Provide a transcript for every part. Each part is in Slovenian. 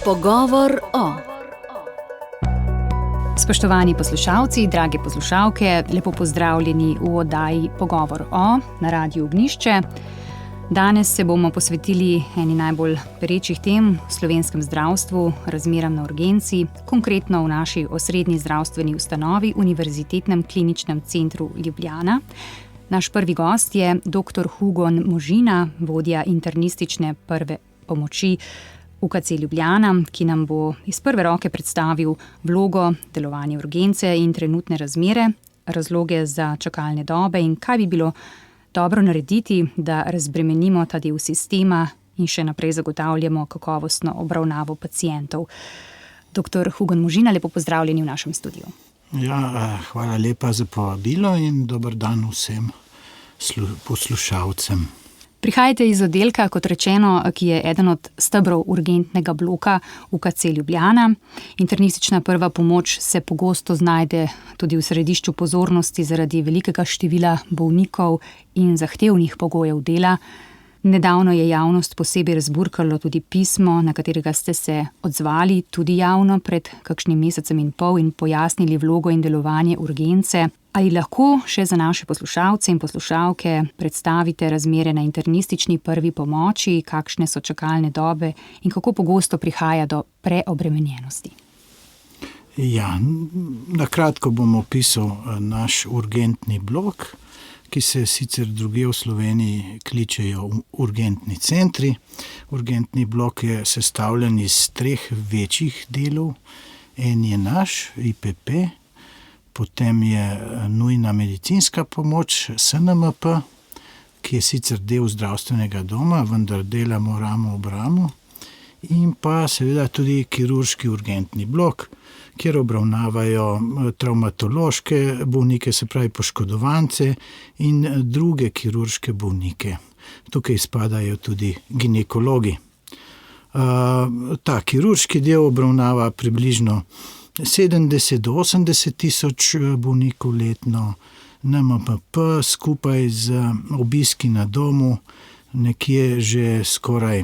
Pogovor o. Spoštovani poslušalci, drage poslušalke, lepo pozdravljeni v oddaji Pogovor o na Radiu Ognjišče. Danes se bomo posvetili eni najbolj perečih tem v slovenskem zdravstvu, razmeram na urgenci, konkretno v naši osrednji zdravstveni ustanovi, Univerzitetnem kliničnem centru Ljubljana. Naš prvi gost je dr. Hugon Možina, vodja internistične prve pomoči UKC Ljubljana, ki nam bo iz prve roke predstavil vlogo, delovanje urgence in trenutne razmere, razloge za čakalne dobe in kaj bi bilo dobro narediti, da razbremenimo ta del sistema in še naprej zagotavljamo kakovostno obravnavo pacientov. Dr. Hugon Možina, lepo pozdravljeni v našem studiu. Ja, hvala lepa za povabilo in dober dan vsem poslušalcem. Prihajate iz oddelka, kot rečeno, ki je eden od stebrov urgentnega bloka UKC Ljubljana. Internistična prva pomoč se pogosto znajde tudi v središču pozornosti zaradi velikega števila bolnikov in zahtevnih pogojev dela. Nedavno je javnost posebej razburkalo tudi pismo, na katerega ste se odzvali tudi javno pred kakšnim mesecem in pol in pojasnili vlogo in delovanje urgence. Ali lahko še za naše poslušalce in poslušalke predstavite razmere na internistični prvi pomoči, kakšne so čakalne dobe in kako pogosto prihaja do preobremenjenosti? Ja, na kratko bom opisal naš urgentni blok, ki se sicer drugje v Sloveniji kličejo urgentni centri. Urgentni blok je sestavljen iz 3 večjih delov. En je naš, IPP, potem je nujna medicinska pomoč, SNMP, ki je sicer del zdravstvenega doma, vendar delamo ramo ob ramo, in pa seveda tudi kirurški urgentni blok, kjer obravnavajo travmatološke bolnike, se pravi poškodovance in druge kirurške bolnike. Tukaj spadajo tudi ginekologi. Ta kirurški del obravnava približno 70 do 80 tisoč bolnikov letno, NMP skupaj z obiski na domu nekje že skoraj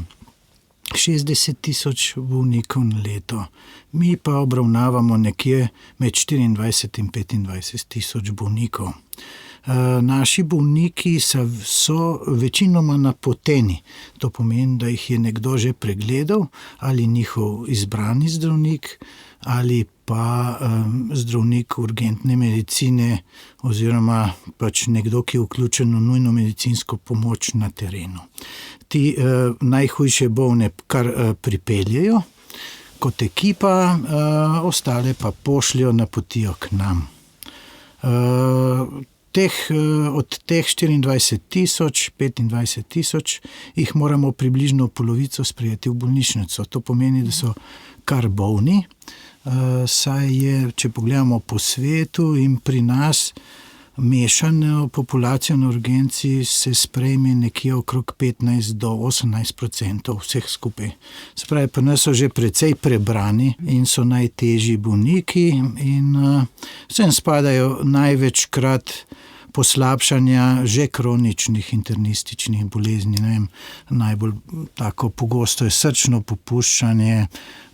60 tisoč bolnikov na leto. Mi pa obravnavamo nekje med 24 in 25 tisoč bolnikov. Naši bolniki so večinoma napoteni. To pomeni, da jih je nekdo že pregledal, ali njihov izbrani zdravnik, ali pa zdravnik urgentne medicine oziroma pač nekdo, ki je vključen v nujno medicinsko pomoč na terenu. Ti najhujše bolne kar pripeljejo kot ekipa, ostale pa pošljajo, napotijo k nam. Od teh 24 tisoč, 25 tisoč, jih moramo približno polovico sprejeti v bolnišnico. To pomeni, da so kar bolni, saj je, če pogledamo po svetu in pri nas, mešano populacijo na urgenci se sprejme nekje okrog 15 do 18% vseh skupaj. Se pravi, pa nas so že precej prebrani in so najtežji bolniki in sem spadajo največkrat poslabšanja že kroničnih internističnih bolezni. Ne vem, najbolj tako pogosto je srčno popuščanje,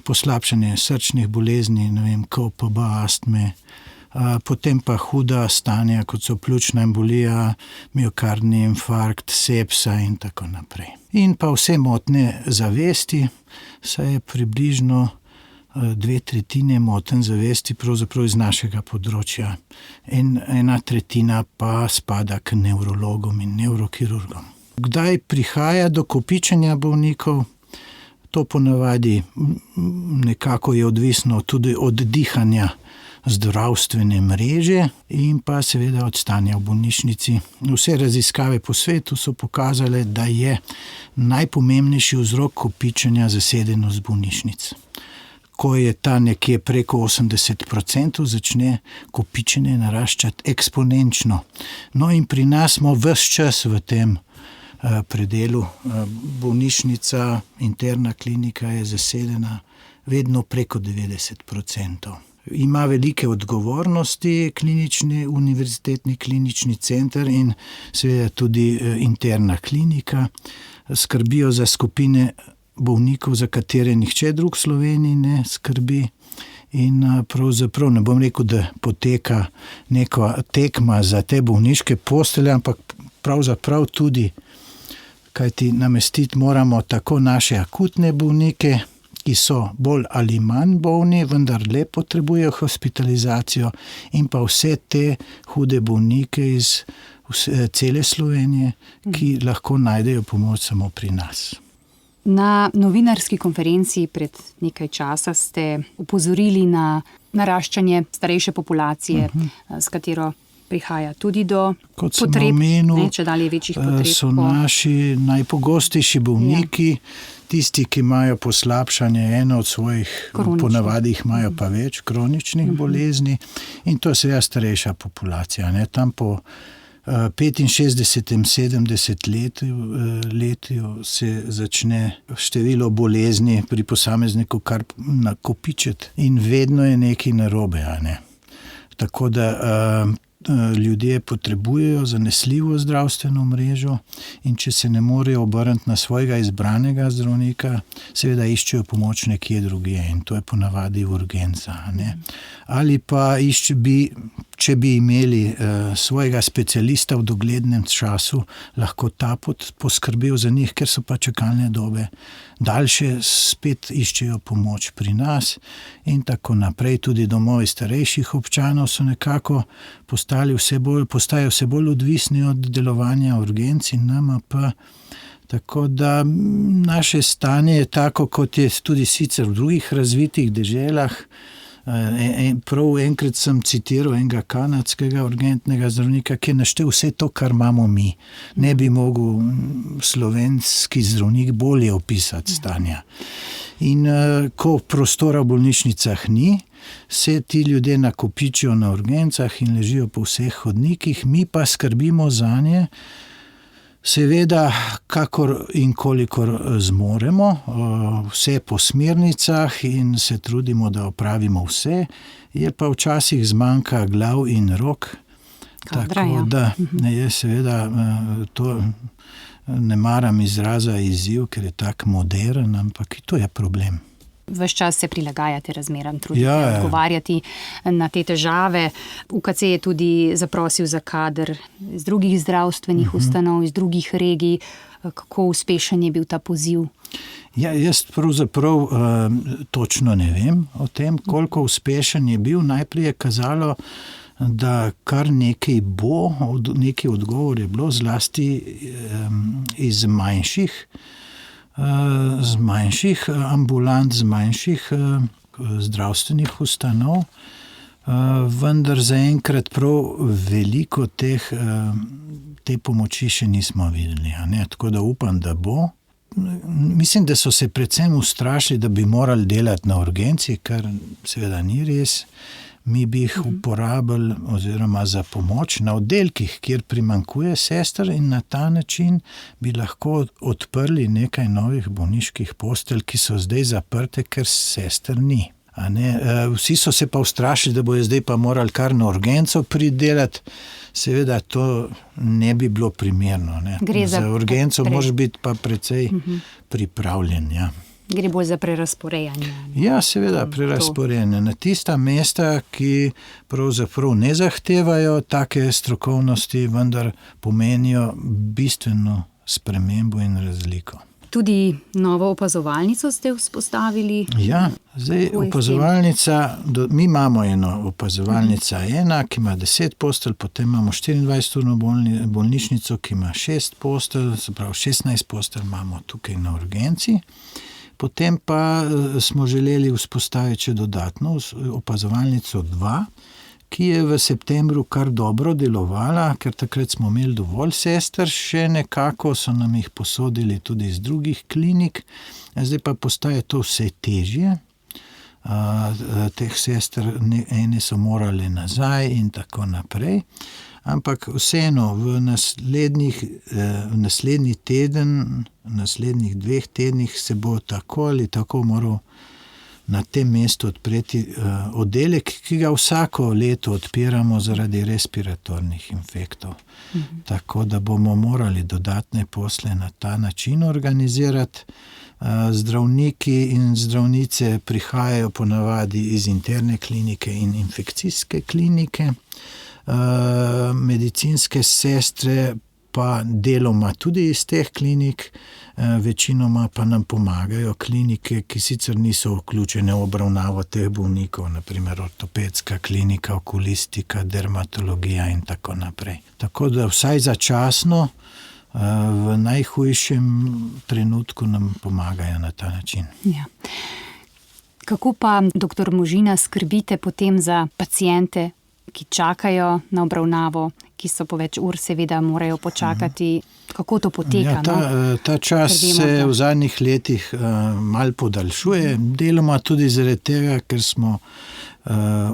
poslabšanje srčnih bolezni, ne vem, KOPB, astme, potem pa huda stanja, kot so pljučna embolija, miokardni infarkt, sepsa in tako naprej. In pa vse motnje zavesti, saj je približno 2/3 motenj zavesti pravzaprav iz našega področja. 1/3 pa spada k nevrologom in nevrokirurgom. Kdaj prihaja do kopičenja bolnikov? To ponavadi nekako je odvisno tudi od dihanja zdravstvene mreže in pa seveda od stanja v bolnišnici. Vse raziskave po svetu so pokazale, da je najpomembnejši vzrok kopičenja zasedenost bolnišnic. Ko je ta nekje preko 80%, začne kopičenje naraščati eksponenčno. No in pri nas smo ves čas v tem predelu. Bolnišnica, interna klinika je zasedena vedno preko 90%. Ima velike odgovornosti Univerzitetni klinični center in seveda tudi interna klinika. Skrbijo za skupine bolnikov, za katere nihče drug v Sloveniji ne skrbi. In pravzaprav ne bom rekel, da poteka neka tekma za te bolniške postelje, ampak pravzaprav tudi, kajti namestiti moramo tako naše akutne bolnike, ki so bolj ali manj bolni, vendar le potrebujejo hospitalizacijo, in pa vse te hude bolnike iz cele Slovenije, ki lahko najdejo pomoč samo pri nas. Na novinarski konferenci pred nekaj časa ste upozorili na naraščanje starejše populacije, s katero prihaja tudi do potreb, čedalje večjih potreb. So naši najpogostejši bolniki, tisti, ki imajo poslabšanje eno od svojih, ponavadi jih imajo pa več kroničnih bolezni, in to je seveda starejša populacija. Tam po 65. 70 letju se začne število bolezni pri posamezniku kar nakopičiti in vedno je nekaj narobe. Tako da ljudje potrebujejo zanesljivo zdravstveno mrežo, in če se ne morejo obrniti na svojega izbranega zdravnika, seveda iščejo pomoč nekje drugje, in to je ponavadi urgenca. Ali pa če bi imeli svojega specialista v doglednem času, lahko ta poskrbel za njih, ker so pa čakalne dobe daljše, spet iščejo pomoč pri nas in tako naprej. Tudi domovi starejših občanov so nekako postajajo vse bolj odvisni od delovanja urgenc in NMP. Tako da naše stanje je tako, kot je tudi sicer v drugih razvitih deželah. Prav enkrat sem citiral enega kanadskega urgentnega zdravnika, ki je naštel vse to, kar imamo mi. Ne bi mogel slovenski zdravnik bolje opisati stanja. In ko prostora v bolnišnicah ni, se ti ljudje nakopičijo na urgencah in ležijo po vseh hodnikih, mi pa skrbimo zanje, seveda, kakor in kolikor zmoremo, vse po smernicah, in se trudimo, da opravimo vse, je pa včasih zmanjka glav in rok. Tako da je seveda to, ne maram izraza izziv, ker je tak modern, ampak to je problem. Ves čas se prilagajate razmeram, trudite odgovarjati na te težave. UKC je tudi zaprosil za kader iz drugih zdravstvenih ustanov, iz drugih regij. Kako uspešen je bil ta poziv? Jaz pravzaprav točno ne vem o tem, koliko uspešen je bil. Najprej je kazalo, da kar nekaj bo, nekaj odgovor je bilo, zlasti iz manjših ambulant, z manjših zdravstvenih ustanov, vendar zaenkrat prav veliko te pomoči še nismo videli. Tako da upam, da bo. Mislim, da so se predvsem ustrašili, da bi morali delati na urgenci, kar seveda ni res. Mi bi jih uporabili oziroma za pomoč na oddelkih, kjer primanjkuje sester, in na ta način bi lahko odprli nekaj novih bolniških postelj, ki so zdaj zaprte, ker sester ni. Vsi so se pa ustrašili, da bojo zdaj pa morali kar na urgenco pridelati. Seveda to ne bi bilo primerno. Za urgenco moraš biti pa precej pripravljen. Gre bolj za prerazporejanje. Ja, seveda, prerazporejanje na tista mesta, ki pravzaprav ne zahtevajo take strokovnosti, vendar pomenijo bistveno spremembo in razliko. Tudi novo opazovalnico ste vzpostavili? Ja, zdaj opazovalnica, mi imamo eno opazovalnica ena, ki ima 10 postelj, potem imamo 24-urno bolnišnico, ki ima 6 postelj, se pravi 16 postelj imamo tukaj na urgenci. Potem pa smo želeli vzpostaviti še dodatno opazovalnico 2, ki je v septembru kar dobro delovala, ker takrat smo imeli dovolj sester, še nekako so nam jih posodili tudi iz drugih klinik. Zdaj pa postaje to vse težje. Teh sester ene so morali nazaj in tako naprej. Ampak vseeno v naslednji teden, v naslednjih 2 tednih se bo tako ali tako moral na tem mestu odpreti oddelek, ki ga vsako leto odpiramo zaradi respiratornih infektov. Tako da bomo morali dodatne posle na ta način organizirati, Zdravniki in zdravnice prihajajo ponavadi iz interne klinike in infekcijske klinike. Medicinske sestre pa deloma tudi iz teh klinik, večinoma pa nam pomagajo klinike, ki sicer niso vključene v obravnavo teh bolnikov, naprimer ortopedska klinika, okulistika, dermatologija in tako naprej. Tako da vsaj začasno, v najhujšem trenutku nam pomagajo na ta način. Ja. Kako pa, doktor Možina, skrbite potem za paciente, ki čakajo na obravnavo, ki so po več ur seveda morajo počakati? Kako to poteka? Ja, ta čas se v zadnjih letih malo podaljšuje, deloma tudi zaradi tega, ker smo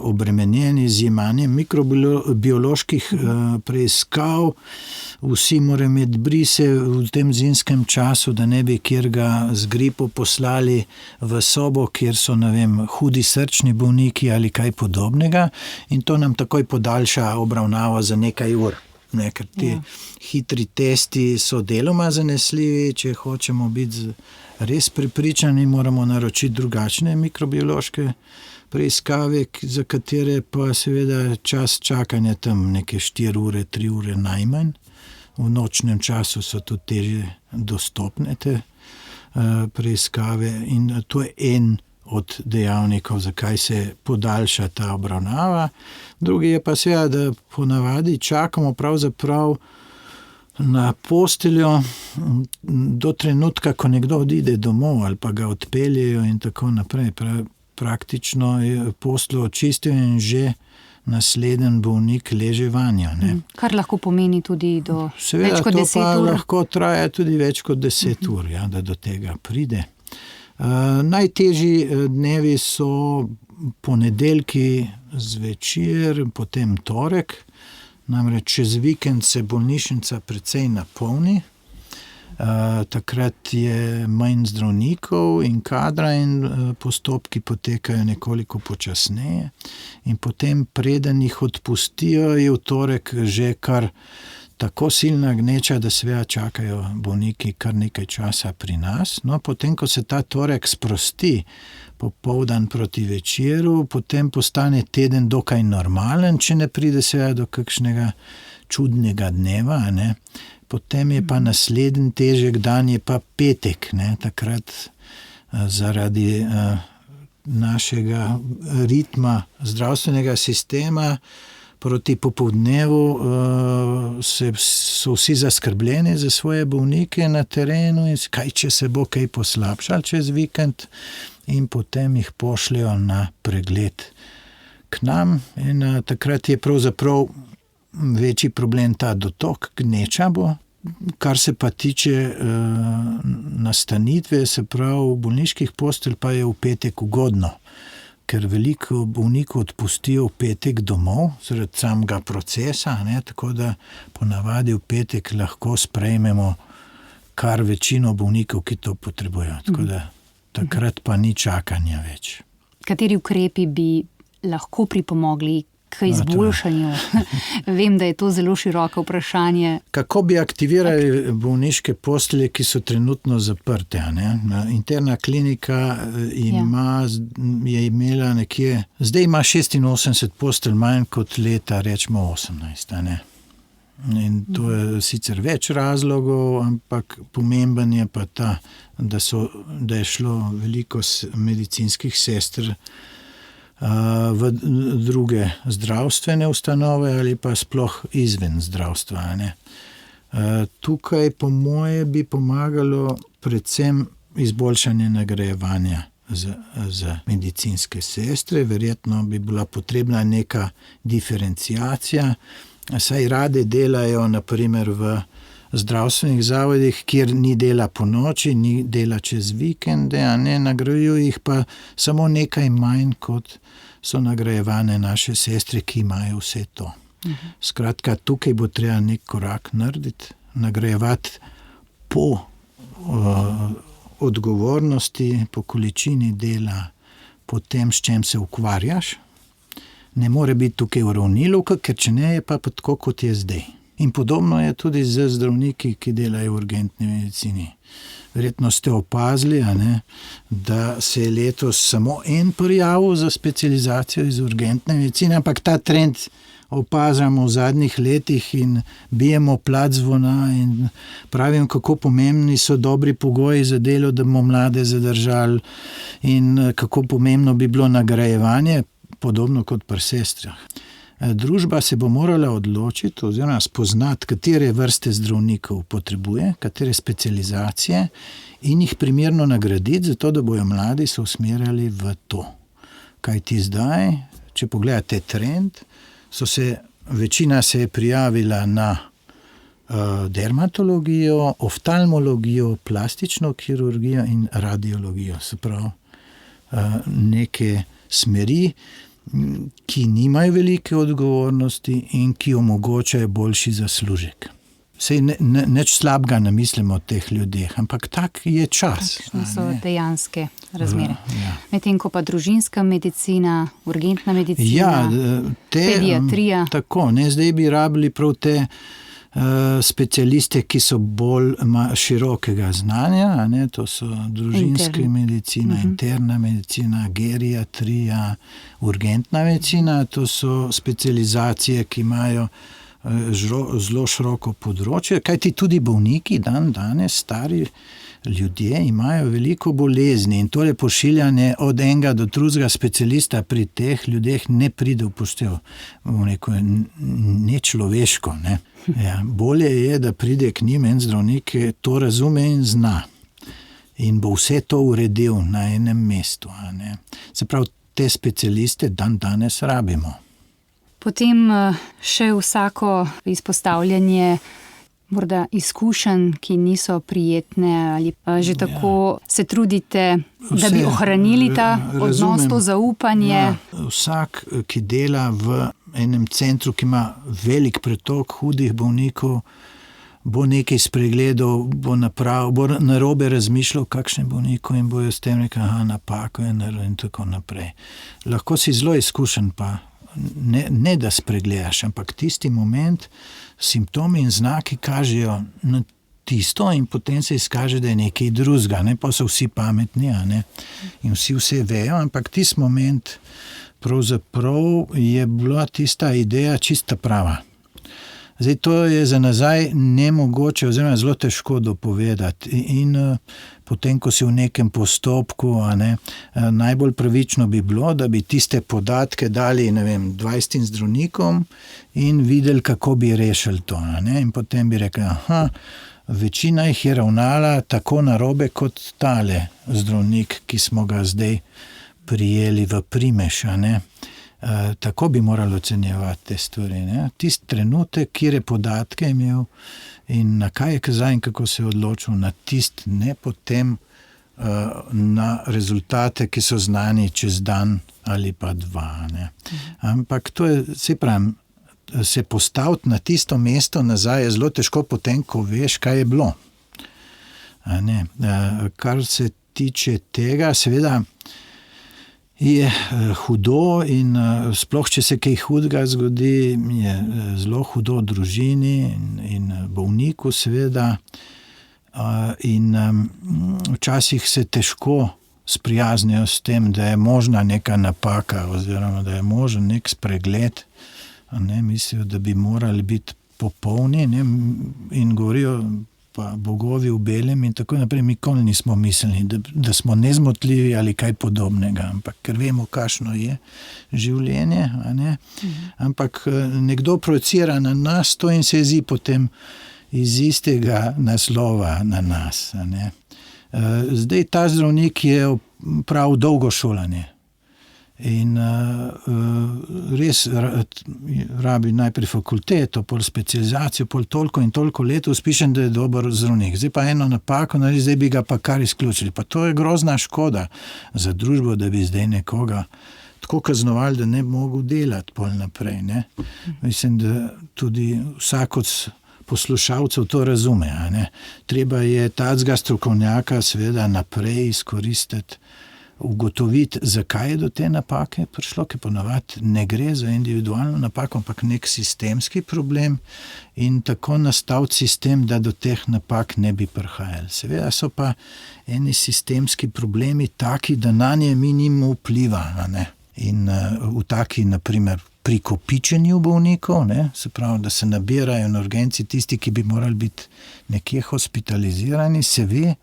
obremenjeni z jemanjem mikrobioloških preiskav. Vsi morajo imeti brise v tem zimskem času, da ne bi kjerga z gripo poslali v sobo, kjer so, hudi srčni bolniki ali kaj podobnega, in to nam takoj podaljša obravnavo za nekaj ur. Ker ti hitri testi so deloma zanesljivi, če hočemo biti res prepričani, moramo naročiti drugačne mikrobiološke preiskave, za katere pa seveda čas čakanja tam neke 4 ure, 3 ure najmanj. V nočnem času so tudi težje dostopne te preiskave in to je en od dejavnikov, zakaj se podaljša ta obravnava. Drugi je pa seveda, da ponavadi čakamo pravzaprav na posteljo do trenutka, ko nekdo odide domov ali pa ga odpeljejo in tako naprej. Praktično je posteljo očistijo in že naslednji bolnik leže vanjo. Kar lahko pomeni tudi do seveda, več kot 10 ur. Seveda, to pa lahko traja tudi več kot 10 ur, da do tega pride. Najtežji dnevi so ponedeljki zvečer, potem torek. Namreč čez vikend se bolnišnica precej napolni. Takrat je manj zdravnikov in kadra in postopki potekajo nekoliko počasneje. In potem, preden jih odpustijo, je v torek že kar tako silna gneča, da seveda čakajo bolniki kar nekaj časa pri nas. No, potem, ko se ta torek sprosti, popoldan proti večeru, potem postane teden dokaj normalen, če ne pride seveda do kakšnega čudnega dneva, Potem je pa naslednji težek dan, je pa petek, Takrat zaradi našega ritma zdravstvenega sistema proti popoldnevu so vsi zaskrbljeni za svoje bolnike na terenu in kaj, če se bo kaj poslabšalo čez vikend, in potem jih pošljejo na pregled k nam. In takrat je pravzaprav večji problem ta dotok, gneča bo. Kar se pa tiče nastanitve, se pravi bolniških postelj, pa je v petek ugodno, ker veliko bolnikov odpustijo v petek domov zaradi samega procesa, tako da ponavadi v petek lahko sprejmemo kar večino bolnikov, ki to potrebujejo. Tako da takrat pa ni čakanja več. Kateri ukrepi bi lahko pripomogli k izboljšanju? Vem, da je to zelo široko vprašanje. Kako bi aktivirali bolniške postelje, ki so trenutno zaprte? Interna klinika je imela nekje, zdaj ima 86 postelj manj kot leta, rečemo 18. In to je sicer več razlogov, ampak pomemben je pa ta, da je šlo veliko medicinskih sester v druge zdravstvene ustanove ali pa sploh izven zdravstva. Tukaj po moje bi pomagalo predvsem izboljšanje nagrajevanja za medicinske sestre. Verjetno bi bila potrebna neka diferenciacija, saj rade delajo naprimer v zdravstvenih zavodih, kjer ni dela po noči, ni dela čez vikende, nagrajujo jih pa samo nekaj manj, kot so nagrajevane naše sestre, ki imajo vse to. Skratka, tukaj bo treba nek korak narediti, nagrajevati po odgovornosti, po količini dela, po tem, s čem se ukvarjaš. Ne more biti tukaj uravnilovka, ker če ne, je pa tako, kot je zdaj. In podobno je tudi z zdravniki, ki delajo v urgentni medicini. Verjetno ste opazili, da se je letos samo en prijavil za specializacijo iz urgentne medicine, ampak ta trend opažamo v zadnjih letih in bijemo plat zvona in pravim, kako pomembni so dobri pogoji za delo, da bomo mlade zadržali in kako pomembno bi bilo nagrajevanje, podobno kot pri sestrah. Družba se bo morala odločiti oziroma spoznati, katere vrste zdravnikov potrebuje, katere specializacije in jih primerno nagraditi, zato da bojo mladi se usmerjali v to. Kaj ti zdaj, če pogledate trend, večina se je prijavila na dermatologijo, oftalmologijo, plastično kirurgijo in radiologijo. Se pravi, neke smeri, ki nimajo velike odgovornosti in ki omogočajo boljši zaslužek. Sej nič slabega ne mislimo o teh ljudeh, ampak tak je čas. Takšne so dejanske razmere. Ja. Medtem ko pa družinska medicina, urgentna medicina, pediatrija. Tako, zdaj bi rabili prav te specialiste, ki so bolj širokega znanja, to so družinska medicina, interna medicina, geriatrija, urgentna medicina, to so specializacije, ki imajo zelo široko področje, kajti tudi bolniki danes, stari ljudje imajo veliko bolezni in tole pošiljanje od enega do drugega specialista pri teh ljudeh ne pride v poštev. Nečloveško. Ja, bolje je, da pride k njim en zdravnik, ki to razume in zna. In bo vse to uredil na enem mestu. Se pravi, te specialiste danes rabimo. Potem še vsako izpostavljanje morda izkušenj, ki niso prijetne ali že tako se trudite, da bi ohranili ta odnos, to zaupanje. Ja, vsak, ki dela v enem centru, ki ima velik pretok hudih bolnikov, bo nekaj spregledal, bo narobe razmišljal, kakšne bolnikov in bojo s tem rekel, napako je naredil in tako naprej. Lahko si zelo izkušen pa ne da spregledaš, ampak tisti moment, simptomi in znaki kažejo na tisto in potem se izkaže, da je nekaj drugega, pa so vsi pametni, in vse vejo, ampak tisti moment pravzaprav je bila tista ideja čista prava. Zdaj, to je za nazaj nemogoče oziroma zelo težko dopovedati in potem, ko si v nekem postopku, najbolj pravično bi bilo, da bi tiste podatke dali 20 zdravnikom in videli, kako bi rešili to. In potem bi rekli, večina jih je ravnala tako narobe kot tale zdravnik, ki smo ga zdaj prijeli v primež. Tako bi morali ocenjevati te stvari. Tisti trenutek, kjer je podatke imel in na kaj je kazal in kako se je odločil, na tisti, ne potem na rezultate, ki so znani čez dan ali pa dva. Ampak to je, se postaviti na tisto mesto nazaj je zelo težko potem, ko veš, kaj je bilo. Kar se tiče tega, seveda, je hudo in sploh, če se kaj hudega zgodi, je zelo hudo družini in bolniku seveda in včasih se težko sprijaznijo s tem, da je možna neka napaka oziroma da je možen nek spregled. Mislijo, da bi morali biti popolni in govorijo pa bogovi v belem in tako naprej. Nikoli nismo mislili, da smo nezmotljivi ali kaj podobnega, ampak ker vemo, kakšno je življenje, ampak nekdo projicira na nas to in se zdi potem iz istega naslova na nas. Zdaj ta zdravnik je prav dolgo šolanje in res rabi najprej fakulteto, pol specializacijo, pol toliko in toliko let uspešen, da je dober zdravnik. Zdaj pa eno napako, zdaj bi ga pa kar izključili. Pa to je grozna škoda za družbo, da bi zdaj nekoga tako kaznovali, da ne bi mogel delati pol naprej. Mislim, da tudi vsak od poslušalcev to razume. Treba je tacga strokovnjaka seveda naprej izkoristiti ugotoviti, zakaj je do te napake prišlo, ker ponavadi ne gre za individualno napako, ampak nek sistemski problem in tako nastaviti sistem, da do teh napak ne bi prihajali. Seveda so pa eni sistemski problemi taki, da na nje mi nimo vpliva, ne? In v taki, naprimer, pri kopičenju bolnikov, ne? Se pravi, da se nabirajo na urgenci tisti, ki bi morali biti nekje hospitalizirani, se ve,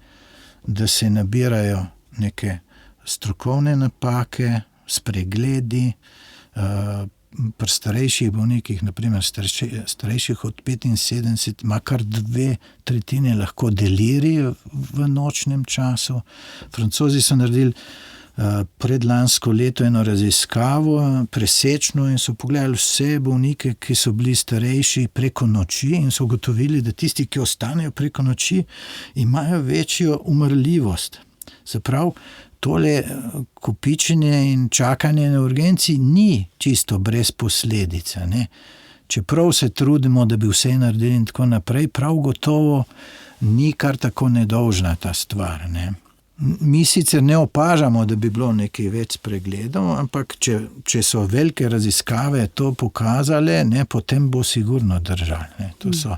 da se nabirajo neke strokovne napake, spregledi, pri starejših bolnikih, naprimer starejših od 75, ima kar 2/3 lahko delirij v nočnem času. Francozi so naredili predlansko leto eno raziskavo, presečno, in so pogledali vse bolnike, ki so bili starejši preko noči, in so ugotovili, da tisti, ki ostanejo preko noči, imajo večjo umrljivost. Se pravi, tole kopičenje in čakanje na urgenci ni čisto brez posledica, ne. Čeprav se trudimo, da bi vse naredili in tako naprej, prav gotovo ni kar tako nedolžna ta stvar, ne. Mi sicer ne opažamo, da bi bilo nekaj več pregledov, ampak če so velike raziskave to pokazale, ne, potem bo sigurno držalo, ne. To so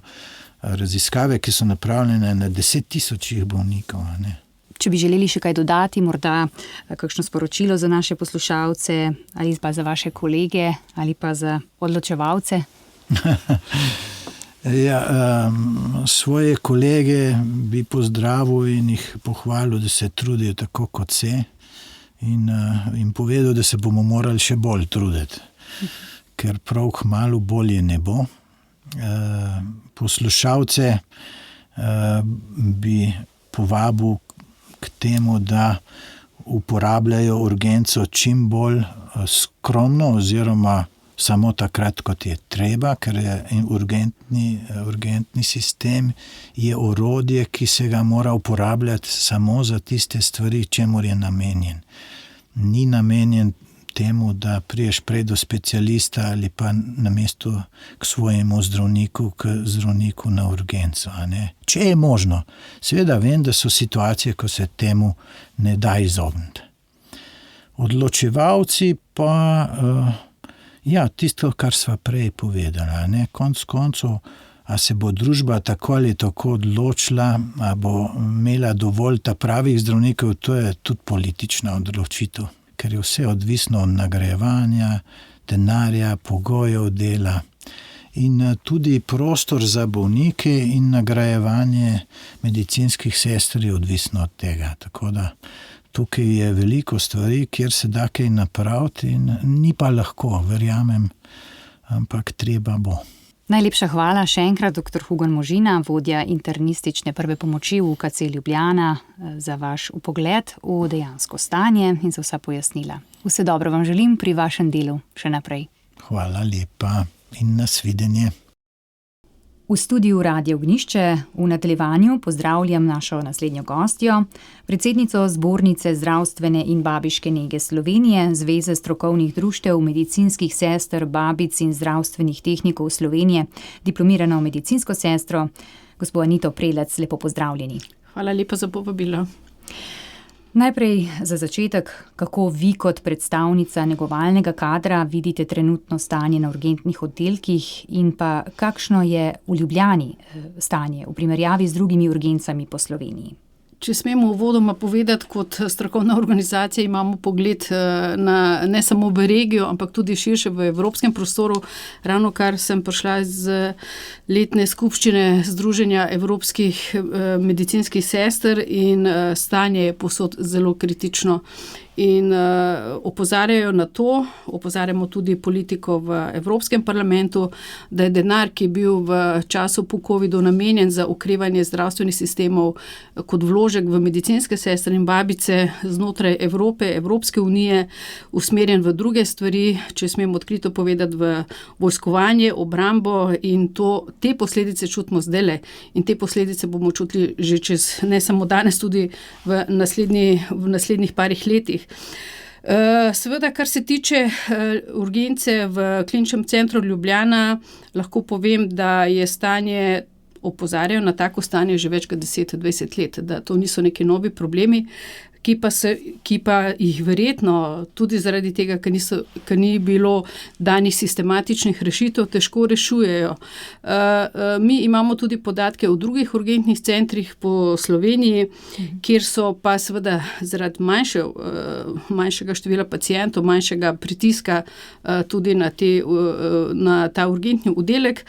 raziskave, ki so napravljene na 10 000 bolnikov, ne. Če bi želeli še kaj dodati, morda kakšno sporočilo za naše poslušalce ali pa za vaše kolege ali pa za odločevalce? Ja, svoje kolege bi pozdravil in jih pohvalil, da se trudijo tako kot se, in jim povedal, da se bomo morali še bolj truditi, ker prav kmalu bolje ne bo. Poslušalce bi povabil k temu, da uporabljajo urgenco čim bolj skromno oziroma samo takrat, kot je treba, ker je urgentni sistem je orodje, ki se ga mora uporabljati samo za tiste stvari, čemur je namenjen. Ni namenjen temu, da priješ prej do specialista ali pa namesto k svojemu zdravniku na urgenco, a ne. Če je možno. Seveda vem, da so situacije, ko se temu ne da izogniti. Odločevalci pa ja, tisto, kar sva prej povedala, ne, konec koncev, a se bo družba tako ali tako odločila, a bo imela dovolj ta pravih zdravnikov, to je tudi politična odločitev, ker je vse odvisno od nagrajevanja, denarja, pogojev dela in tudi prostor za bolnike in nagrajevanje medicinskih sester je odvisno od tega, tako da tukaj je veliko stvari, kjer se da kaj napraviti in ni pa lahko, verjamem, ampak treba bo. Najlepša hvala še enkrat, dr. Hugon Možina, vodja internistične prve pomoči v UKC Ljubljana, za vaš vpogled v dejansko stanje in za vsa pojasnila. Vse dobro vam želim pri vašem delu še naprej. Hvala lepa in nasvidenje. V studiu Radia Ognjišče v nadaljevanju pozdravljam našo naslednjo gostjo, predsednico Zbornice zdravstvene in babiške nege Slovenije, Zveze strokovnih društev medicinskih sester, babic in zdravstvenih tehnikov Slovenije, diplomirano medicinsko sestro, gospo Anito Prelec, lepo pozdravljeni. Hvala lepa za povabilo. Najprej za začetek, kako vi kot predstavnica negovalnega kadra vidite trenutno stanje na urgentnih oddelkih in pa kakšno je v Ljubljani stanje v primerjavi z drugimi urgencami po Sloveniji? Če smemo uvodoma povedati, kot strokovna organizacija imamo pogled na ne samo v regijo, ampak tudi širše v evropskem prostoru. Ravnokar sem prišla z letne skupščine Združenja evropskih medicinskih sester in stanje je povsod zelo kritično. In opozarjajo na to, opozarjamo tudi politiko v Evropskem parlamentu, da je denar, ki je bil v času po covidu namenjen za okrevanje zdravstvenih sistemov kot vložek v medicinske sestre in babice znotraj Evrope, Evropske unije, usmerjen v druge stvari, če smem odkrito povedati, v vojskovanje, obrambo, in te posledice čutimo zdajle. In te posledice bomo čutili že čez, ne samo danes, tudi v naslednjih parih letih. Seveda, kar se tiče urgence v Kliničnem centru Ljubljana, lahko povem, da je stanje, opozarjajo na tako stanje že več kot 10-20 let, da to niso neki novi problemi, ki pa jih verjetno tudi zaradi tega, ker ni bilo danih sistematičnih rešitev, težko rešujejo. Mi imamo tudi podatke o drugih urgentnih centrih po Sloveniji, kjer so pa seveda zaradi manjšega števila pacientov, manjšega pritiska tudi na ta urgentni oddelek,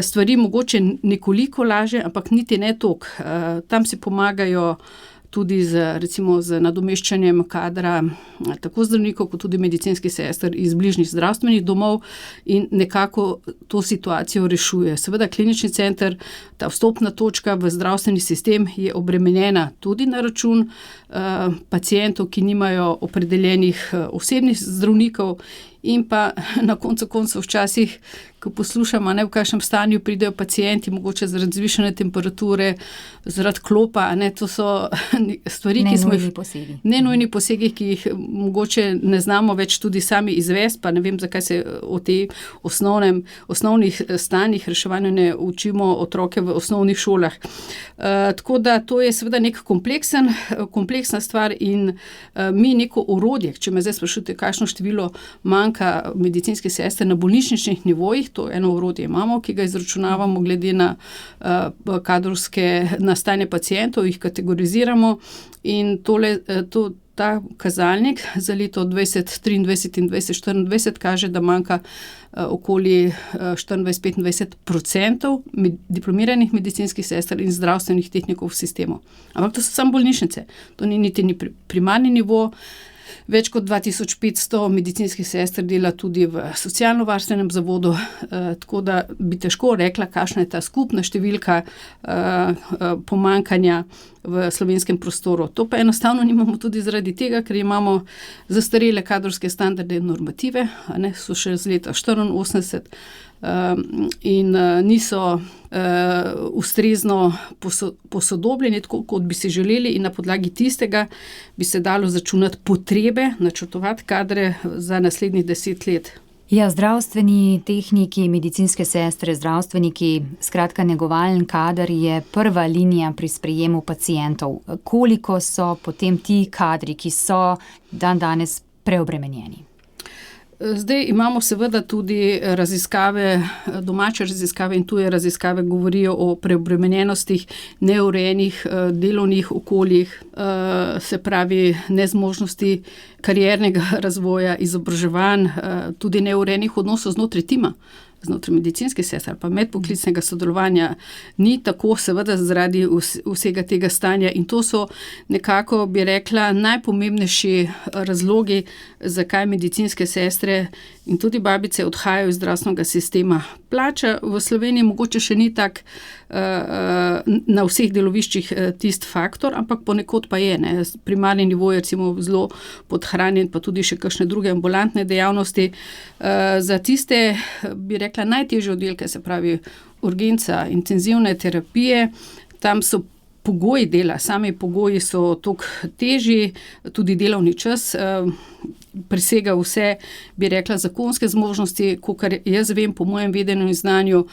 stvari mogoče nekoliko lažje, ampak niti ne toliko. Tam si pomagajo tudi z nadomeščanjem kadra tako zdravnikov, kot tudi medicinskih sester iz bližnjih zdravstvenih domov in nekako to situacijo rešuje. Seveda klinični center, ta vstopna točka v zdravstveni sistem je obremenjena tudi na račun pacientov, ki nimajo opredeljenih osebnih zdravnikov in pa na koncu koncev včasih, ko poslušamo, v kakšnem stanju pridejo pacienti, mogoče zaradi zvišane temperature, zaradi klopa, to so stvari, ki smo jih... Nenujni posegi, ki jih mogoče ne znamo več tudi sami izvesti, pa ne vem, zakaj se o tej osnovnih stanjih reševanja ne učimo otroke v osnovnih šolah. Tako da to je seveda nek kompleksna stvar in mi neko orodje, če me zdaj sprašujete, kakšno število manjka medicinskih sester na bolnišničnih nivojih, to eno orodje imamo, ki ga izračunavamo glede na kadrovske stanje pacientov, jih kategoriziramo in ta kazalnik za leto 2023 in 2024 kaže, da manjka okoli 24-25% diplomiranih medicinskih sester in zdravstvenih tehnikov v sistemu. Ampak to so samo bolnišnice, to ni niti primarni nivo. Več kot 2500 medicinskih sester dela tudi v socialno-varstvenem zavodu, tako da bi težko rekla, kakšna je ta skupna številka pomanjkanja v slovenskem prostoru. To pa enostavno nimamo tudi zaradi tega, ker imamo zastarele kadrovske standarde in normative, so še z leta 1984 in niso ustrezno posodobljeni, tako kot bi si želeli, in na podlagi tistega bi se dalo začunati potrebe, načrtovati kadre za naslednjih 10 let. Ja, zdravstveni tehniki, medicinske sestre, zdravstveniki, skratka negovalen kader je prva linija pri sprejemu pacientov. Koliko so potem ti kadri, ki so danes preobremenjeni? Zdaj imamo seveda tudi raziskave, domače raziskave in tuje raziskave govorijo o preobremenjenostih, neurejenih delovnih okoljih, se pravi nezmožnosti kariernega razvoja, izobraževanj, tudi neurejenih odnosov znotraj tima, znotraj medicinskih sester, pa medpoklicnega sodelovanja ni tako, seveda zaradi vsega tega stanja, in to so nekako, bi rekla, najpomembnejši razlogi, zakaj medicinske sestre in tudi babice odhajajo iz zdravstvenega sistema. Plača v Sloveniji mogoče še ni tak na vseh deloviščih tisti faktor, ampak ponekod pa je. Primarni nivo je recimo zelo podhranjen, pa tudi še kakšne druge ambulantne dejavnosti. Za tiste, bi rekla, najtežje oddelke, se pravi urgenca, intenzivne terapije, tam so pogoji dela, sami pogoji so toliko težji, tudi delovni čas presega vse, bi rekla, zakonske zmožnosti, kakor jaz vem, po mojem vedenju in znanju,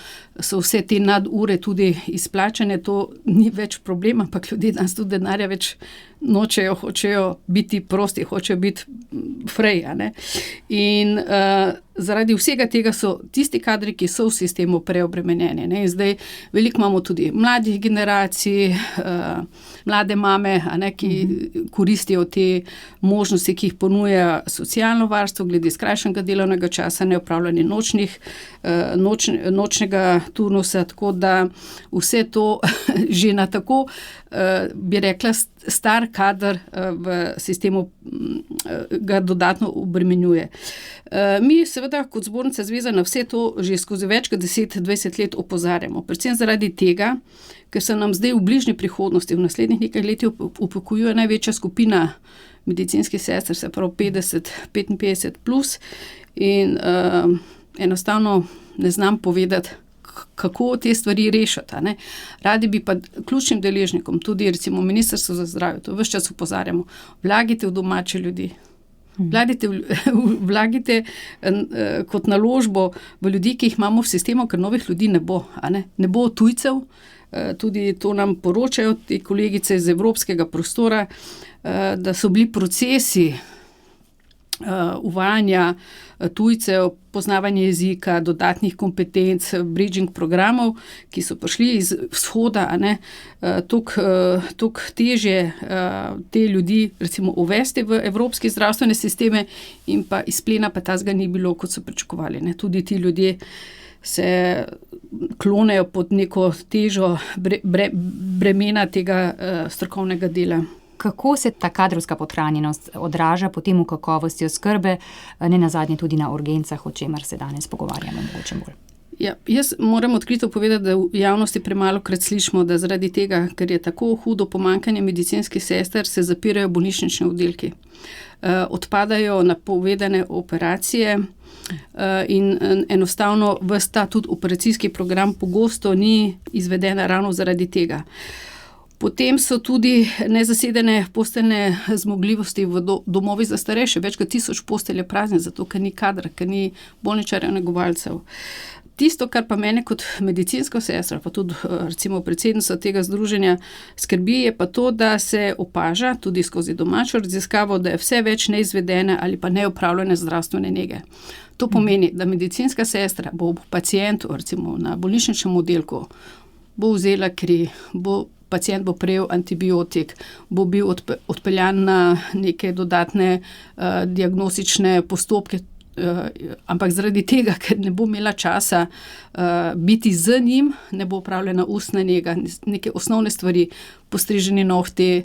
so vse te nadure tudi izplačane, to ni več problem, ampak ljudje danes tudi denarja več nočejo, hočejo biti prosti, hočejo biti free, In zaradi vsega tega so tisti kadri, ki so v sistemu preobremenjeni, In zdaj veliko imamo tudi mladih generacij, mlade mame, ki koristijo te možnosti, ki jih ponuja socialno varstvo, glede skrajšanega delovnega časa, neopravljanje nočnega turnusa, tako da vse to že na tako, bi rekla, star kader v sistemu ga dodatno obremenjuje. Mi seveda kot Zbornica zveza na vse to že skozi več kot 10-20 let opozarjamo, predvsem zaradi tega, ker se nam zdaj v bližnji prihodnosti, v naslednjih nekaj letih upokojuje največja skupina medicinskih sester, se pravi 55 plus, in enostavno ne znam povedati, kako te stvari rešiti. Radi bi pa ključnim deležnikom, tudi recimo Ministrstvo za zdravje, to ves čas opozarjamo, vlagite v domače ljudi. Vlagite kot naložbo v ljudi, ki jih imamo v sistemu, ker novih ljudi ne bo. Ne bo tujcev, tudi to nam poročajo te kolegice iz evropskega prostora, da so bili procesi uvajanja tujcev, poznavanje jezika, dodatnih kompetenc, bridging programov, ki so prišli iz vzhoda, toliko težje te ljudi recimo uvesti v evropske zdravstvene sisteme in pa izplena pa tazga ni bilo, kot so pričakovali. Tudi ti ljudje se klonejo pod neko težo bremena tega strokovnega dela. Kako se ta kadrovska podhranjenost odraža potem v kakovosti oskrbe, ne nazadnje tudi na urgencah, o čemer se danes pogovarjamo mogoče bolj? Ja, jaz moram odkrito povedati, da v javnosti premalokrat slišimo, da zaradi tega, ker je tako hudo pomanjkanje medicinskih sester, se zapirajo bolnišnični oddelki. Odpadajo napovedane operacije in enostavno ves ta tudi operacijski program pogosto ni izvedena ravno zaradi tega. Potem so tudi nezasedene posteljne zmogljivosti v domovih za starejše, več kot 1000 postelj je praznih, zato ker ni kadra, ker ni bolničarjev, negovalcev. Tisto, kar pa mene kot medicinsko sestra, pa tudi recimo predsednica tega združenja skrbi, je pa to, da se opaža tudi skozi domačo raziskavo, da je vse več neizvedene ali pa neopravljene zdravstvene nege. To pomeni, da medicinska sestra bo pacientu, recimo na bolnišničnem oddelku, bo vzela kri, pacient bo prejel antibiotik, bo bil odpeljan na neke dodatne diagnostične postopke, ampak zaradi tega, ker ne bo imela časa biti z njim, ne bo opravljena ustna nega, neke osnovne stvari, postriženi nohti,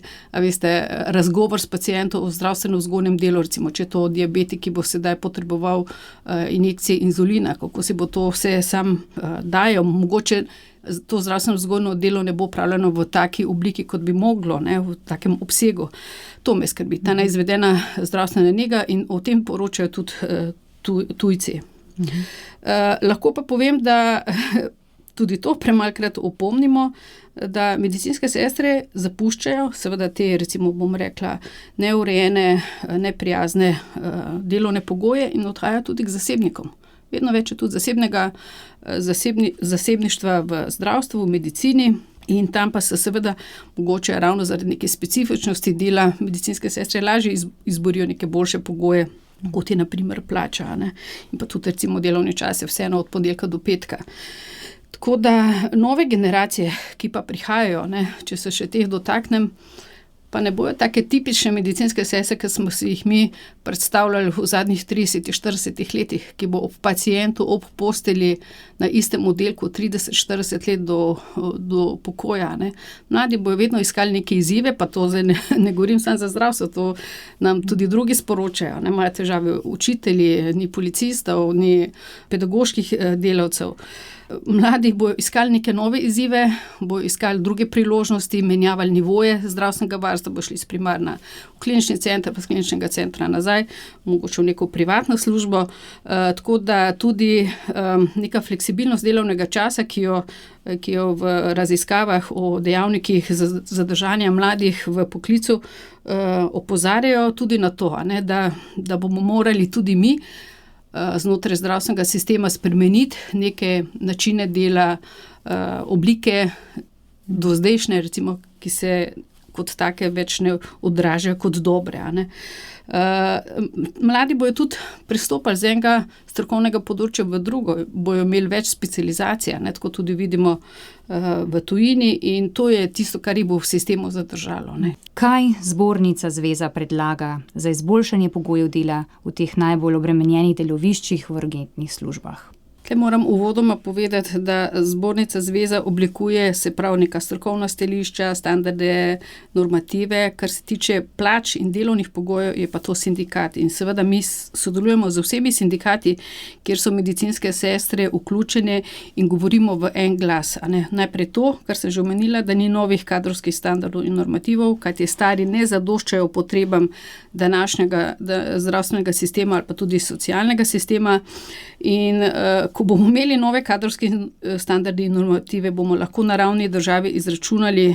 razgovor s pacientom o zdravstveno vzgojnem delu, recimo, če to diabetik, ki bo sedaj potreboval injekcije inzulina, kako si bo to vse sam dajal, mogoče to zdravstveno vzgojno delo ne bo opravljeno v taki obliki, kot bi moglo, v takem obsegu. To me skrbi, ta neizvedena zdravstvena nega in o tem poročajo tudi tujci. Lahko pa povem, da tudi to premalkrat opomnimo, da medicinske sestre zapuščajo, seveda te, recimo bom rekla, neurejene, neprijazne delovne pogoje in odhajajo tudi k zasebnikom. Vedno več je tudi zasebništva v zdravstvu, v medicini in tam pa se seveda mogoče ravno zaradi neke specifičnosti dela medicinske sestre lažje izborijo neke boljše pogoje, kot je na primer plača, in pa tudi recimo delovni čas je vseeno od ponedeljka do petka. Tako da nove generacije, ki pa prihajajo, če se še teh dotaknem, pa ne bojo take tipične medicinske sestre, ki smo si jih mi predstavljali v zadnjih 30-40 letih, ki bo ob pacientu, ob postelji na istem oddelku 30-40 let do pokoja. Mladi bojo vedno iskali neke izzive, pa to zdaj ne govorim samo za zdravstvo, to nam tudi drugi sporočajo. Imajo težave učitelji, ni policistov, ni pedagoških delavcev. Mladi bojo iskali neke nove izzive, bojo iskali druge priložnosti, menjavali nivoje zdravstvenega varstva, bo šli s primarna v klinični center, pa z kliničnega centra nazaj, mogoče v neko privatno službo. Tako da tudi neka fleksibilnost delovnega časa, ki jo v raziskavah o dejavnikih zadržanja mladih v poklicu opozarjajo tudi na to, da bomo morali tudi mi znotraj zdravstvenega sistema spremeniti neke načine dela, oblike dozdajšnje, recimo, ki se kot take več ne odražajo kot dobre. Mladi bojo tudi pristopali z enega strokovnega področja v drugo, bojo imeli več specializacij, tako tudi vidimo v tujini in to je tisto, kar jih bo v sistemu zadržalo. Kaj zbornica zveza predlaga za izboljšanje pogojev dela v teh najbolj obremenjenih deloviščih v urgentnih službah? Tukaj moram uvodoma povedati, da zbornica zveza oblikuje neka strokovna stališča, standarde, normative, kar se tiče plač in delovnih pogojev, je pa to sindikat. In seveda mi sodelujemo z vsemi sindikati, kjer so medicinske sestre vključene in govorimo v en glas. Najprej to, kar sem že omenila, da ni novih kadrovskih standardov in normativov, kajti stari ne zadoščajo potrebam današnjega zdravstvenega sistema ali pa tudi socialnega sistema. In Ko bomo imeli nove kadrovske standarde in normative, bomo lahko na ravni države izračunali,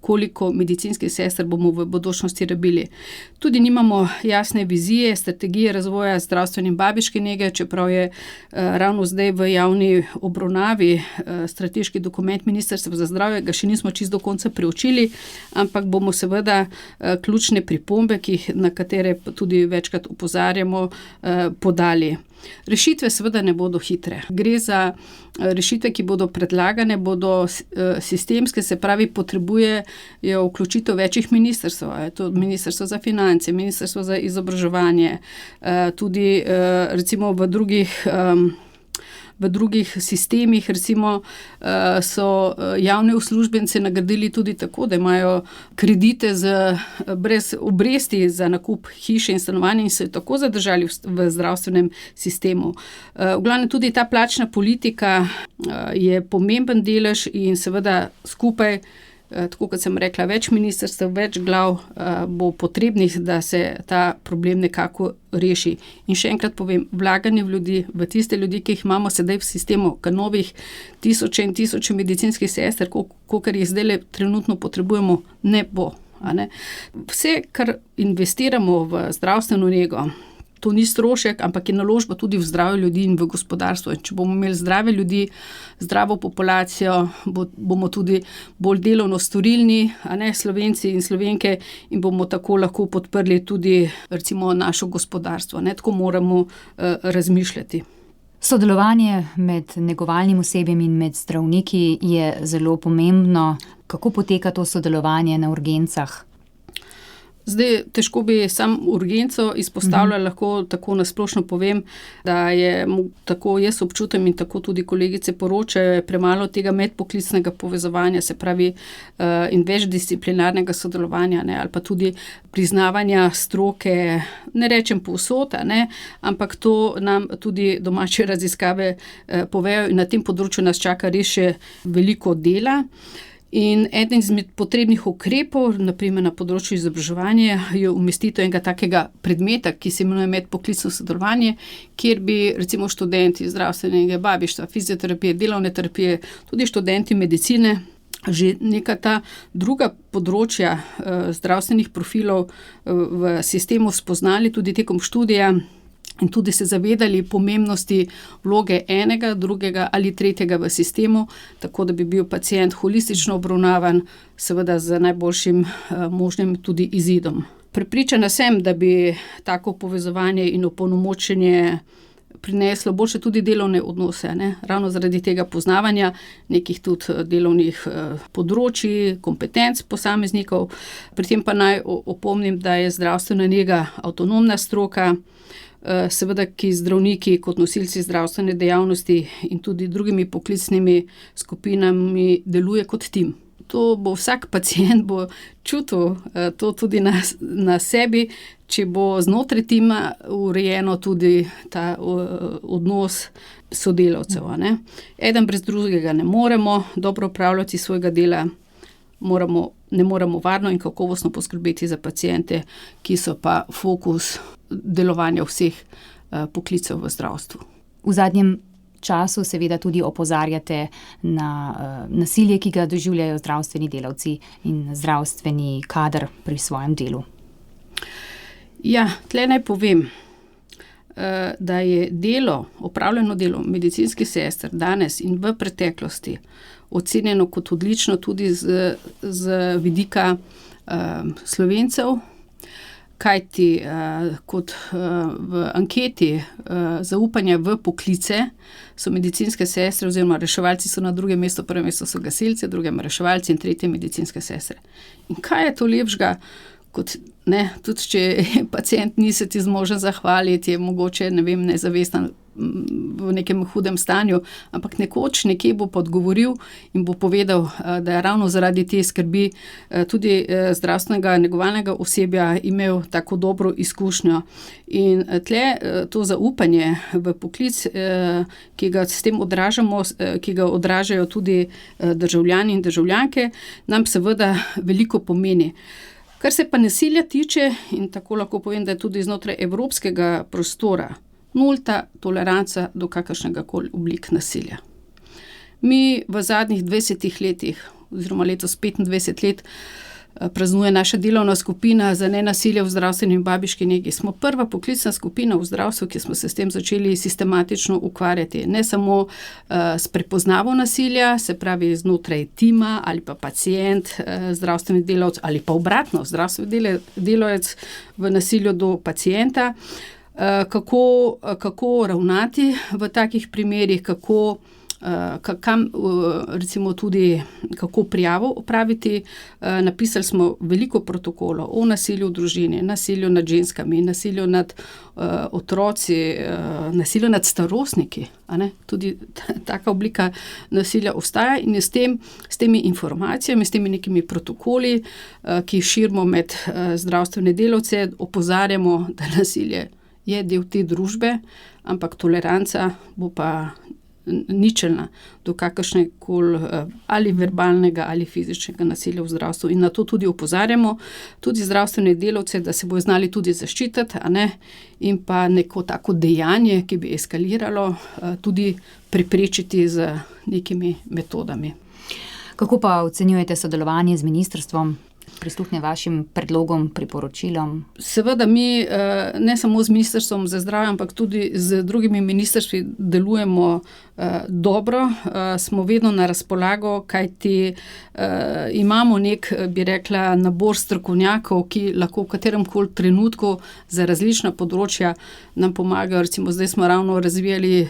koliko medicinskih sester bomo v bodočnosti rabili. Tudi nimamo jasne vizije, strategije razvoja zdravstvene in babiške nege, čeprav je ravno zdaj v javni obravnavi strateški dokument Ministrstva za zdravje, ga še nismo čisto do konca preučili, ampak bomo seveda ključne pripombe, na katere tudi večkrat opozarjamo, podali. Rešitve seveda ne bodo hitre. Gre za rešitve, ki bodo predlagane, bodo sistemske, se pravi, potrebujejo vključitev večjih ministrstv. Je to Ministrstvo za finance, Ministrstvo za izobraževanje, tudi recimo v drugih sistemih, recimo so javne uslužbence nagradili tudi tako, da imajo kredite brez obresti za nakup hiše in stanovanja in so jo tako zadržali v zdravstvenem sistemu. V glavnem tudi ta plačna politika je pomemben delež in seveda skupaj, tako kot sem rekla, več ministrstev, več glav bo potrebnih, da se ta problem nekako reši. In še enkrat povem, vlaganje v ljudi, v tiste ljudi, ki jih imamo sedaj v sistemu, k novih tisoče in tisoče medicinskih sester, kolikor jih zdaj trenutno potrebujemo, ne bo. Vse, kar investiramo v zdravstveno nego, to ni strošek, ampak je naložba tudi v zdravje ljudi in v gospodarstvo. In če bomo imeli zdrave ljudi, zdravo populacijo, bomo tudi bolj delovno storilni, Slovenci in Slovenke, in bomo tako lahko podprli tudi recimo našo gospodarstvo. Tako moramo razmišljati. Sodelovanje med negovalnim osebjem in med zdravniki je zelo pomembno. Kako poteka to sodelovanje na urgencah? Zdaj, težko bi sam urgenco izpostavljala, lahko tako nasplošno povem, da je tako jaz občutam in tako tudi kolegice poročajo, premalo tega medpoklicnega povezovanja, se pravi in večdisciplinarnega sodelovanja, ali pa tudi priznavanja stroke, ne rečem povsod, ampak to nam tudi domače raziskave povejo in na tem področju nas čaka res še veliko dela. In eden izmed potrebnih ukrepov, naprimer na področju izobraževanja, je umestitev enega takega predmeta, ki se imenuje medpoklicno sodelovanje, kjer bi recimo študenti zdravstvenega babištva, fizioterapije, delovne terapije, tudi študenti medicine, že neka ta druga področja zdravstvenih profilov v sistemu spoznali tudi tekom študija in tudi se zavedali pomembnosti vloge enega, drugega ali tretjega v sistemu, tako da bi bil pacient holistično obravnavan, seveda z najboljšim možnim tudi izidom. Prepričana sem, da bi tako povezovanje in opolnomočenje prineslo boljše tudi delovne odnose, ravno zaradi tega poznavanja nekih tudi delovnih področij, kompetenc posameznikov. Pri tem pa naj opomnim, da je zdravstvena nega avtonomna stroka, seveda, ki zdravniki kot nosilci zdravstvene dejavnosti in tudi drugimi poklicnimi skupinami deluje kot tim. To bo vsak pacient bo čutil to tudi na sebi, če bo znotraj tima urejeno tudi ta odnos sodelavcev. Eden brez drugega ne moremo dobro opravljati svojega dela, ne moremo varno in kakovostno poskrbeti za paciente, ki so pa fokus delovanja vseh poklicev v zdravstvu. V zadnjem času seveda tudi opozarjate na nasilje, ki ga doživljajo zdravstveni delavci in zdravstveni kader pri svojem delu. Ja, tle naj povem, da je opravljeno delo medicinskih sester danes in v preteklosti ocenjeno kot odlično tudi z vidika Slovencev, kajti kot v anketi zaupanja v poklice so medicinske sestre oziroma reševalci so na drugem mestu, prvem mestu so gasilci, drugem reševalci in tretje medicinske sestre. In kaj je to lepšega, kot tudi če pacient ni se ti zmožen zahvaliti, je mogoče, nezavesten v nekem hudem stanju, ampak nekoč nekje bo podgovoril in bo povedal, da je ravno zaradi te skrbi tudi zdravstvenega negovalnega osebja imel tako dobro izkušnjo. In tle to zaupanje v poklic, ki ga s tem odražamo, ki ga odražajo tudi državljani in državljanke, nam seveda veliko pomeni. Kar se pa nasilja tiče, in tako lahko povem, da je tudi znotraj evropskega prostora nulta toleranca do kakršnega koli oblik nasilja. Mi v zadnjih 20 letih, oziroma letos 25 let, praznuje naša delovna skupina za nenasilje v zdravstveni in babiški negi. Smo prva poklicna skupina v zdravstvu, ki smo se s tem začeli sistematično ukvarjati. Ne samo s prepoznavo nasilja, se pravi znotraj tima ali pa pacient, zdravstveni delavec ali pa obratno, zdravstveni delavec v nasilju do pacienta. Kako ravnati v takih primerih, recimo tudi kako prijavo opraviti. Napisali smo veliko protokolov o nasilju v družini, nasilju nad ženskami, nasilju nad otroci, nasilju nad starostniki. Tudi taka oblika nasilja obstaja in s temi informacijami, s temi nekimi protokoli, ki jih širimo med zdravstvene delavce, opozarjamo, da nasilje je del te družbe, ampak toleranca bo pa ničelna do kakršnekoli ali verbalnega ali fizičnega nasilja v zdravstvu. In na to tudi opozarjamo tudi zdravstvene delavce, da se bojo znali tudi zaščititi, in pa neko tako dejanje, ki bi eskaliralo, tudi preprečiti z nekimi metodami. Kako pa ocenjujete sodelovanje z ministrstvom? Prisluhne vašim predlogom, priporočilom? Seveda mi ne samo z Ministrstvom za zdravje, ampak tudi z drugimi ministrstvi delujemo dobro. Smo vedno na razpolago, kajti imamo bi rekla, nabor strokovnjakov, ki lahko v kateremkoli trenutku za različna področja nam pomagajo. Recimo zdaj smo ravno razvijali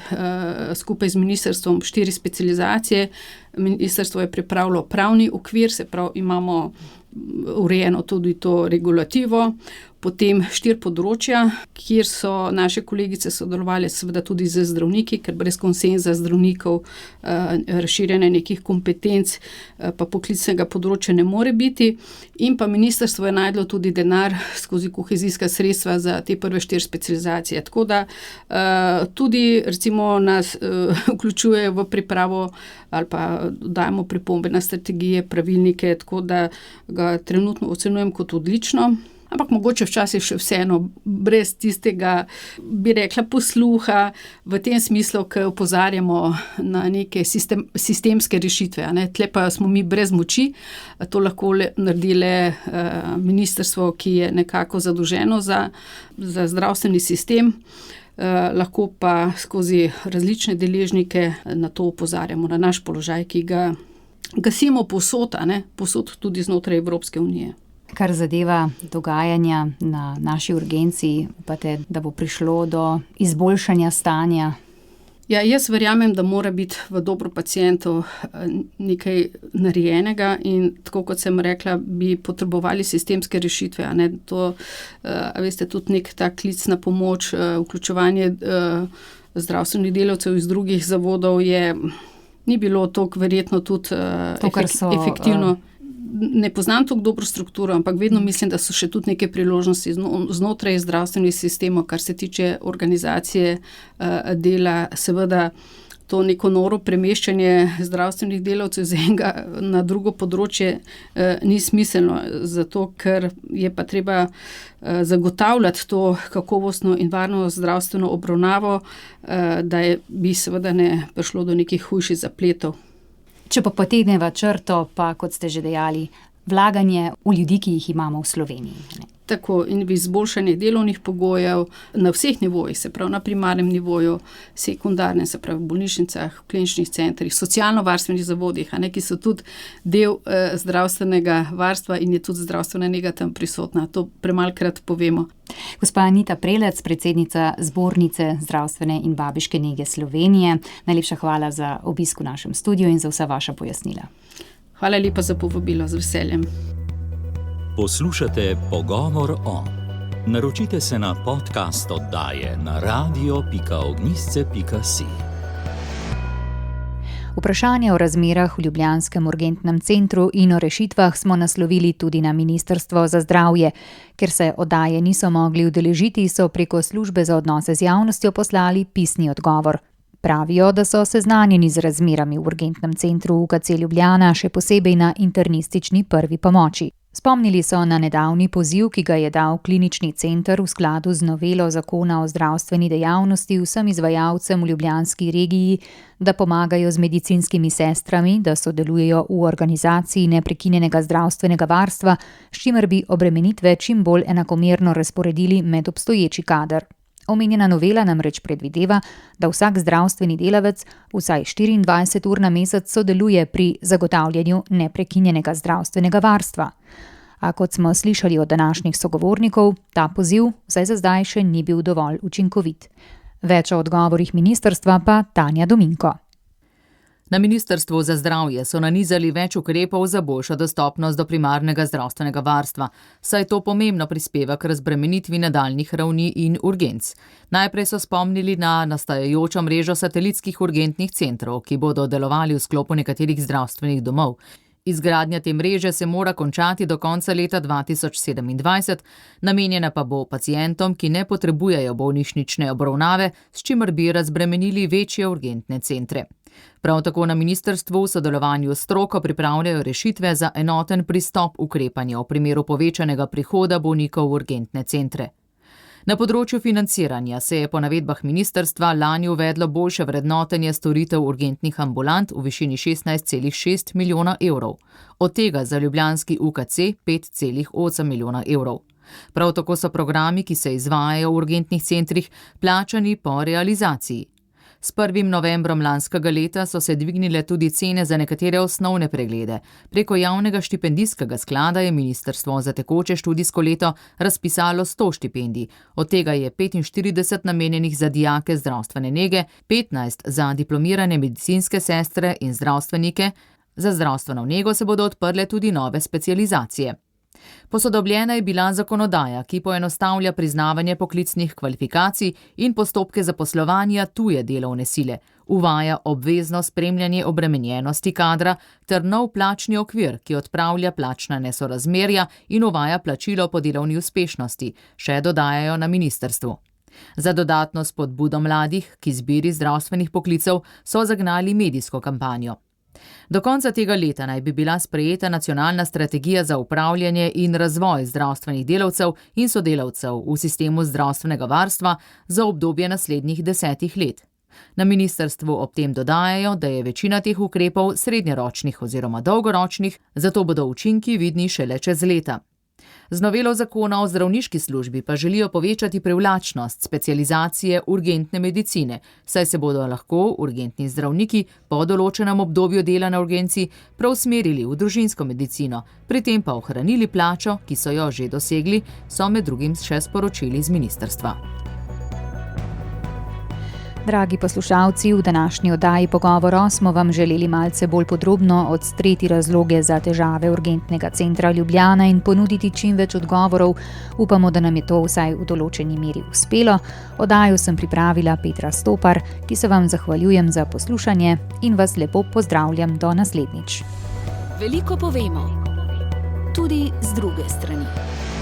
skupaj z ministrstvom 4 specializacije. Ministrstvo je pripravilo pravni okvir, se pravi imamo urejeno tudi to regulativo, potem 4 področja, kjer so naše kolegice sodelovali seveda tudi z zdravniki, ker brez konsenza zdravnikov razširjanja nekih kompetenc pa poklicnega področja ne more biti. In pa ministrstvo je našlo tudi denar skozi kohezijska sredstva za te prve 4 specializacije. Tako da tudi recimo nas vključujejo v pripravo ali pa dajemo pripombe na strategije, pravilnike, tako da ga trenutno ocenjujem kot odlično. Ampak mogoče včasih še vseeno brez tistega, bi rekla, posluha v tem smislu, ki opozarjamo na neke sistemske rešitve. Tle pa smo mi brez moči, to lahko naredi le ministrstvo, ki je nekako zadolženo za zdravstveni sistem. Lahko pa skozi različne deležnike na to opozarjamo, na naš položaj, ki ga gasimo povsod, povsod tudi znotraj Evropske unije. Kar zadeva dogajanja na naši urgenci, upate, da bo prišlo do izboljšanja stanja? Ja, jaz verjamem, da mora biti v dobro pacientov nekaj narejenega in tako kot sem rekla, bi potrebovali sistemske rešitve. To, veste, tudi nek tak klic na pomoč, vključevanje zdravstvenih delavcev iz drugih zavodov ni bilo toliko verjetno tudi efektivno. Ne poznam toliko dobro strukturo, ampak vedno mislim, da so še tudi neke priložnosti znotraj zdravstvenih sistemov, kar se tiče organizacije dela. Seveda to neko noro premeščanje zdravstvenih delavcev z enega na drugo področje ni smiselno, zato ker je pa treba zagotavljati to kakovostno in varno zdravstveno obravnavo, da bi seveda ne prišlo do nekih hujših zapletov. Če pa potegneva črto, pa kot ste že dejali, vlaganje v ljudi, ki jih imamo v Sloveniji. Tako, in v izboljšanje delovnih pogojev na vseh nivojih, se pravi na primarnem nivoju, sekundarnem, se pravi v bolnišnicah, v kliničnih centrih, socialno-varstvenih zavodih, ki so tudi del zdravstvenega varstva in je tudi zdravstvena nega tam prisotna. To premalkrat povemo. Gospa Anita Prelec, predsednica Zbornice zdravstvene in babiške nege Slovenije, najlepša hvala za obisk v našem studiu in za vsa vaša pojasnila. Hvala lepa za povabilo, z veseljem. Poslušate Pogovor o. Naročite se na podcast oddaje na radio.ognjisce.si. Vprašanje o razmerah v ljubljanskem urgentnem centru in o rešitvah smo naslovili tudi na Ministrstvo za zdravje. Ker se oddaje niso mogli udeležiti, so preko službe za odnose z javnostjo poslali pisni odgovor. Pravijo, da so seznanjeni z razmerami v urgentnem centru UKC Ljubljana, še posebej na internistični prvi pomoči. Spomnili so na nedavni poziv, ki ga je dal klinični center v skladu z novelo zakona o zdravstveni dejavnosti vsem izvajalcem v ljubljanski regiji, da pomagajo z medicinskimi sestrami, da sodelujejo v organizaciji neprekinjenega zdravstvenega varstva, s čimer bi obremenitve čim bolj enakomerno razporedili med obstoječi kader. Omenjena novela namreč predvideva, da vsak zdravstveni delavec vsaj 24 ur na mesec sodeluje pri zagotavljanju neprekinjenega zdravstvenega varstva. A kot smo slišali od današnjih sogovornikov, ta poziv vsaj za zdaj še ni bil dovolj učinkovit. Več o odgovorih ministrstva pa Tanja Dominko. Na Ministrstvu za zdravje so nanizali več ukrepov za boljšo dostopnost do primarnega zdravstvenega varstva, saj to pomembno prispeva k razbremenitvi nadaljnjih ravni in urgenc. Najprej so spomnili na nastajajočo mrežo satelitskih urgentnih centrov, ki bodo delovali v sklopu nekaterih zdravstvenih domov. Izgradnja te mreže se mora končati do konca leta 2027, namenjena pa bo pacientom, ki ne potrebujejo bolnišnične obravnave, s čimer bi razbremenili večje urgentne centre. Prav tako na ministrstvu v sodelovanju s stroko pripravljajo rešitve za enoten pristop ukrepanja v primeru povečanega prihoda bolnikov v urgentne centre. Na področju financiranja se je po navedbah ministrstva lani uvedlo boljše vrednotenje storitev urgentnih ambulant v višini 16,6 milijona evrov, od tega za ljubljanski UKC 5,8 milijona evrov. Prav tako so programi, ki se izvajajo v urgentnih centrih, plačani po realizaciji. S 1. novembrom lanskega leta so se dvignile tudi cene za nekatere osnovne preglede. Preko javnega štipendijskega sklada je ministrstvo za tekoče študijsko leto razpisalo 100 štipendij, od tega je 45 namenjenih za dijake zdravstvene nege, 15 za diplomirane medicinske sestre in zdravstvenike. Za zdravstveno nego se bodo odprle tudi nove specializacije. Posodobljena je bila zakonodaja, ki poenostavlja priznavanje poklicnih kvalifikacij in postopke zaposlovanja tuje delovne sile, uvaja obvezno spremljanje obremenjenosti kadra ter nov plačni okvir, ki odpravlja plačna nesorazmerja in uvaja plačilo po delovni uspešnosti, še dodajajo na ministrstvu. Za dodatno spodbudo mladih k izbiri zdravstvenih poklicev so zagnali medijsko kampanjo. Do konca tega leta naj bi bila sprejeta nacionalna strategija za upravljanje in razvoj zdravstvenih delavcev in sodelavcev v sistemu zdravstvenega varstva za obdobje naslednjih 10 let. Na ministrstvu ob tem dodajajo, da je večina teh ukrepov srednjeročnih oziroma dolgoročnih, zato bodo učinki vidni šele čez leta. Z novelo zakona o zdravniški službi pa želijo povečati privlačnost specializacije urgentne medicine, saj se bodo lahko urgentni zdravniki po določenem obdobju dela na urgenci preusmerili v družinsko medicino, pri tem pa ohranili plačo, ki so jo že dosegli, so med drugim še sporočili z ministrstva. Dragi poslušalci, v današnji oddaji Pogovora smo vam želeli malce bolj podrobno odstreti razloge za težave urgentnega centra Ljubljana in ponuditi čim več odgovorov. Upamo, da nam je to vsaj v določeni meri uspelo. Oddajo sem pripravila Petra Stopar, ki se vam zahvaljujem za poslušanje in vas lepo pozdravljam do naslednjič. Veliko povemo, tudi z druge strani.